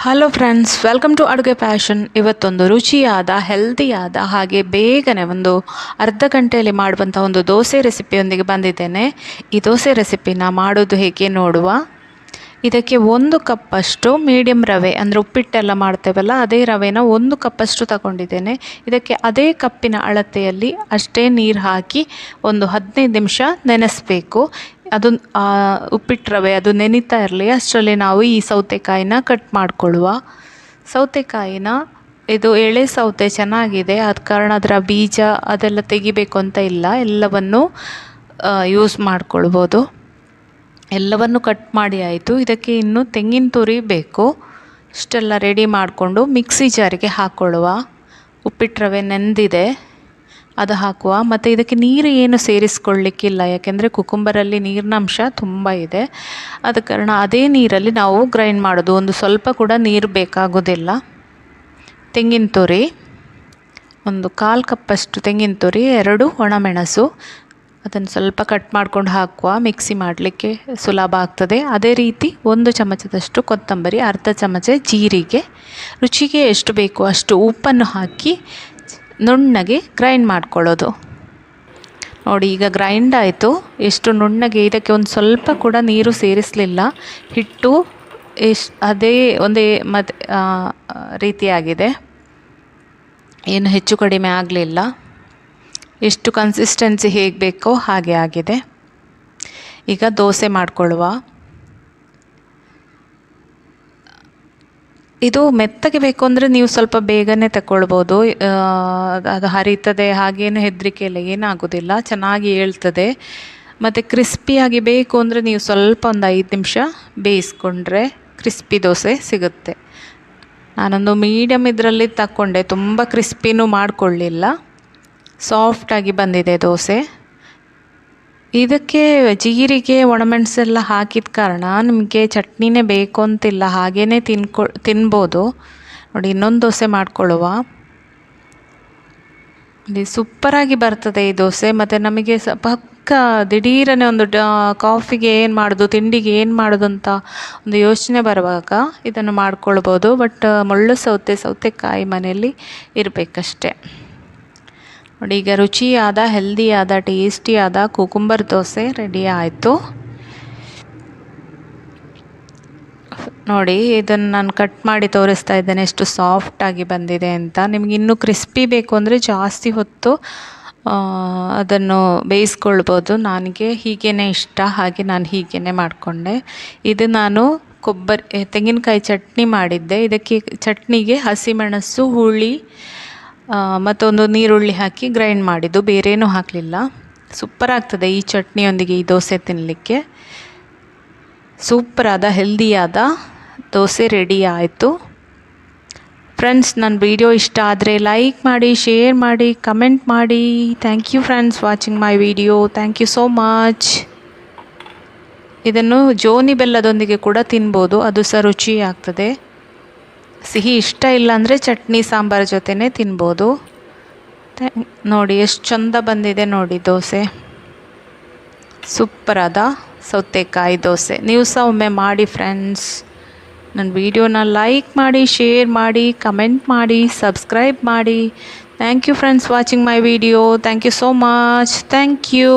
Hello friends, welcome to ಅಡುಗೆ passion. ಇವತ್ತೊಂದು ರುಚಿಯಾದ ಹೆಲ್ದಿಯಾದ ಹಾಗೆ ಬೇಗನೆ ಒಂದು ಅರ್ಧ ಗಂಟೆಯಲ್ಲಿ ಮಾಡುವಂಥ ಒಂದು ದೋಸೆ ರೆಸಿಪಿಯೊಂದಿಗೆ ಬಂದಿದ್ದೇನೆ. ಈ ದೋಸೆ ರೆಸಿಪಿನ ಮಾಡೋದು ಹೇಗೆ ನೋಡುವ. ಇದಕ್ಕೆ 1 ಕಪ್ಪಷ್ಟು ಮೀಡಿಯಮ್ ರವೆ, ಅಂದರೆ ಉಪ್ಪಿಟ್ಟೆಲ್ಲ ಮಾಡ್ತೇವಲ್ಲ ಅದೇ ರವೆನ 1 ಕಪ್ಪಷ್ಟು ತಗೊಂಡಿದ್ದೇನೆ. ಇದಕ್ಕೆ ಅದೇ ಕಪ್ಪಿನ ಅಳತೆಯಲ್ಲಿ ಅಷ್ಟೇ ನೀರು ಹಾಕಿ ಒಂದು 15 ನಿಮಿಷ ನೆನೆಸಬೇಕು. ಅದು ಉಪ್ಪಿಟ್ಟು ರವೆ ಅದು ನೆನೀತಾ ಇರಲಿ, ಅಷ್ಟರಲ್ಲಿ ನಾವು ಈ ಸೌತೆಕಾಯಿನ ಕಟ್ ಮಾಡಿಕೊಳ್ಳುವ. ಸೌತೆಕಾಯಿನ ಇದು ಎಳೆ ಸೌತೆ ಚೆನ್ನಾಗಿದೆ, ಆದ ಕಾರಣ ಅದರ ಬೀಜ ಅದೆಲ್ಲ ತೆಗಿಬೇಕು ಅಂತ ಇಲ್ಲ, ಎಲ್ಲವನ್ನು ಯೂಸ್ ಮಾಡ್ಕೊಳ್ಬೋದು. ಎಲ್ಲವನ್ನು ಕಟ್ ಮಾಡಿ ಆಯಿತು. ಇದಕ್ಕೆ ಇನ್ನು ತೆಂಗಿನ ತುರಿ ಬೇಕು. ಇಷ್ಟೆಲ್ಲ ರೆಡಿ ಮಾಡಿಕೊಂಡು ಮಿಕ್ಸಿ ಜಾರಿಗೆ ಹಾಕ್ಕೊಳ್ಳುವ. ಉಪ್ಪಿಟ್ಟು ರವೆ ನೆಂದಿದೆ, ಅದು ಹಾಕುವ. ಮತ್ತು ಇದಕ್ಕೆ ನೀರು ಏನು ಸೇರಿಸ್ಕೊಳ್ಳಿಕ್ಕಿಲ್ಲ, ಯಾಕೆಂದರೆ ಕುಕುಂಬರಲ್ಲಿ ನೀರಿನ ಅಂಶ ತುಂಬ ಇದೆ. ಆದ ಕಾರಣ ಅದೇ ನೀರಲ್ಲಿ ನಾವು ಗ್ರೈಂಡ್ ಮಾಡೋದು, ಒಂದು ಸ್ವಲ್ಪ ಕೂಡ ನೀರು ಬೇಕಾಗೋದಿಲ್ಲ. ತೆಂಗಿನ ತುರಿ ಒಂದು 1/4 ಕಪ್ಪಷ್ಟು ತೆಂಗಿನ ತುರಿ, 2 ಒಣಮೆಣಸು, ಅದನ್ನು ಸ್ವಲ್ಪ ಕಟ್ ಮಾಡ್ಕೊಂಡು ಹಾಕುವ. ಮಿಕ್ಸಿ ಮಾಡಲಿಕ್ಕೆ ಸುಲಭ ಆಗ್ತದೆ. ಅದೇ ರೀತಿ 1 ಚಮಚದಷ್ಟು ಕೊತ್ತಂಬರಿ, ಅರ್ಧ ಚಮಚ ಜೀರಿಗೆ, ರುಚಿಗೆ ಎಷ್ಟು ಬೇಕು ಅಷ್ಟು ಉಪ್ಪನ್ನು ಹಾಕಿ ನುಣ್ಣಗೆ ಗ್ರೈಂಡ್ ಮಾಡ್ಕೊಳ್ಳೋದು. ನೋಡಿ, ಈಗ ಗ್ರೈಂಡ್ ಆಯಿತು. ಎಷ್ಟು ನುಣ್ಣಗೆ, ಇದಕ್ಕೆ ಒಂದು ಸ್ವಲ್ಪ ಕೂಡ ನೀರು ಸೇರಿಸಲಿಲ್ಲ. ಹಿಟ್ಟು ಅದೇ ಒಂದೇ ರೀತಿಯಾಗಿದೆ, ಏನು ಹೆಚ್ಚು ಕಡಿಮೆ ಆಗಲಿಲ್ಲ. ಎಷ್ಟು ಕನ್ಸಿಸ್ಟೆನ್ಸಿ ಹೇಗೆ ಬೇಕೋ ಹಾಗೆ ಆಗಿದೆ. ಈಗ ದೋಸೆ ಮಾಡಿಕೊಳ್ಳುವ. ಇದು ಮೆತ್ತಗೆ ಬೇಕು ಅಂದರೆ ನೀವು ಸ್ವಲ್ಪ ಬೇಗನೆ ತಗೊಳ್ಬೋದು. ಅದು ಹರಿತದೆ, ಹಾಗೇನು ಹೆದರಿಕೆ ಇಲ್ಲ, ಏನಾಗೋದಿಲ್ಲ, ಚೆನ್ನಾಗಿ ಏಳ್ತದೆ. ಮತ್ತು ಕ್ರಿಸ್ಪಿಯಾಗಿ ಬೇಕು ಅಂದರೆ ನೀವು ಸ್ವಲ್ಪ ಒಂದು 5 ನಿಮಿಷ ಬೇಯಿಸ್ಕೊಂಡ್ರೆ ಕ್ರಿಸ್ಪಿ ದೋಸೆ ಸಿಗುತ್ತೆ. ನಾನೊಂದು ಮೀಡಿಯಮ್ ಇದರಲ್ಲಿ ತಗೊಂಡೆ, ತುಂಬ ಕ್ರಿಸ್ಪಿನೂ ಮಾಡಿಕೊಳ್ಳಿಲ್ಲ, ಸಾಫ್ಟಾಗಿ ಬಂದಿದೆ ದೋಸೆ. ಇದಕ್ಕೆ ಜೀರಿಗೆ ಒಣಮೆಣಸೆಲ್ಲ ಹಾಕಿದ ಕಾರಣ ನಿಮಗೆ ಚಟ್ನಿನೇ ಬೇಕು ಅಂತಿಲ್ಲ, ಹಾಗೇ ತಿನ್ಬೋದು. ನೋಡಿ, ಇನ್ನೊಂದು ದೋಸೆ ಮಾಡ್ಕೊಳ್ಳುವ. ಇಲ್ಲಿ ಸೂಪರಾಗಿ ಬರ್ತದೆ ಈ ದೋಸೆ. ಮತ್ತು ನಮಗೆ ಪಕ್ಕ ದಿಢೀರನೇ ಒಂದು ಕಾಫಿಗೆ ಏನು ಮಾಡೋದು, ತಿಂಡಿಗೆ ಏನು ಮಾಡೋದು ಅಂತ ಒಂದು ಯೋಚನೆ ಬರುವಾಗ ಇದನ್ನು ಮಾಡ್ಕೊಳ್ಬೋದು. ಬಟ್ ಮುಳ್ಳು ಸೌತೆಕಾಯಿ ಮನೆಯಲ್ಲಿ ಇರಬೇಕಷ್ಟೆ. ನೋಡಿ, ಈಗ ರುಚಿಯಾದ ಹೆಲ್ದಿಯಾದ ಟೇಸ್ಟಿಯಾದ ಕುಕುಂಬರ್ ದೋಸೆ ರೆಡಿ ಆಯಿತು. ನೋಡಿ, ಇದನ್ನು ನಾನು ಕಟ್ ಮಾಡಿ ತೋರಿಸ್ತಾ ಇದ್ದೇನೆ ಎಷ್ಟು ಸಾಫ್ಟಾಗಿ ಬಂದಿದೆ ಅಂತ. ನಿಮ್ಗೆ ಇನ್ನೂ ಕ್ರಿಸ್ಪಿ ಬೇಕು ಅಂದರೆ ಜಾಸ್ತಿ ಹೊತ್ತು ಅದನ್ನು ಬೇಯಿಸ್ಕೊಳ್ಬೋದು. ನನಗೆ ಹೀಗೇ ಇಷ್ಟ, ಹಾಗೆ ನಾನು ಹೀಗೇ ಮಾಡಿಕೊಂಡೆ. ಇದು ನಾನು ತೆಂಗಿನಕಾಯಿ ಚಟ್ನಿ ಮಾಡಿದ್ದೆ. ಇದಕ್ಕೆ ಚಟ್ನಿಗೆ ಹಸಿಮೆಣಸು, ಹುಳಿ ಮತ್ತೊಂದು ನೀರುಳ್ಳಿ ಹಾಕಿ ಗ್ರೈಂಡ್ ಮಾಡಿದ್ದು, ಬೇರೇನೂ ಹಾಕಲಿಲ್ಲ. ಸೂಪರ್ ಆಗ್ತದೆ ಈ ಚಟ್ನಿಯೊಂದಿಗೆ ಈ ದೋಸೆ ತಿನ್ನಲಿಕ್ಕೆ. ಸೂಪರಾದ ಹೆಲ್ದಿಯಾದ ದೋಸೆ ರೆಡಿ ಆಯಿತು. ಫ್ರೆಂಡ್ಸ್, ನನ್ನ ವಿಡಿಯೋ ಇಷ್ಟ ಆದರೆ ಲೈಕ್ ಮಾಡಿ, ಶೇರ್ ಮಾಡಿ, ಕಮೆಂಟ್ ಮಾಡಿ. Thank you friends watching my video. Thank you so much. ಇದನ್ನು ಜೋನಿ ಬೆಲ್ಲದೊಂದಿಗೆ ಕೂಡ ತಿನ್ಬೋದು, ಅದು ಸಹ ರುಚಿ ಆಗ್ತದೆ. ಸಿಹಿ ಇಷ್ಟ ಇಲ್ಲ ಅಂದರೆ ಚಟ್ನಿ ಸಾಂಬಾರು ಜೊತೆನೇ ತಿನ್ಬೋದು. ನೋಡಿ ಎಷ್ಟು ಚಂದ ಬಂದಿದೆ ನೋಡಿ ದೋಸೆ. ಸೂಪರಾದ ಸೌತೆಕಾಯಿ ದೋಸೆ. ನೀವು ಸಹ ಒಮ್ಮೆ ಮಾಡಿ ಫ್ರೆಂಡ್ಸ್. ನನ್ನ ವಿಡಿಯೋನ ಲೈಕ್ ಮಾಡಿ, ಶೇರ್ ಮಾಡಿ, ಕಮೆಂಟ್ ಮಾಡಿ, ಸಬ್ಸ್ಕ್ರೈಬ್ ಮಾಡಿ. Thank you friends watching my video. Thank you so much. Thank you.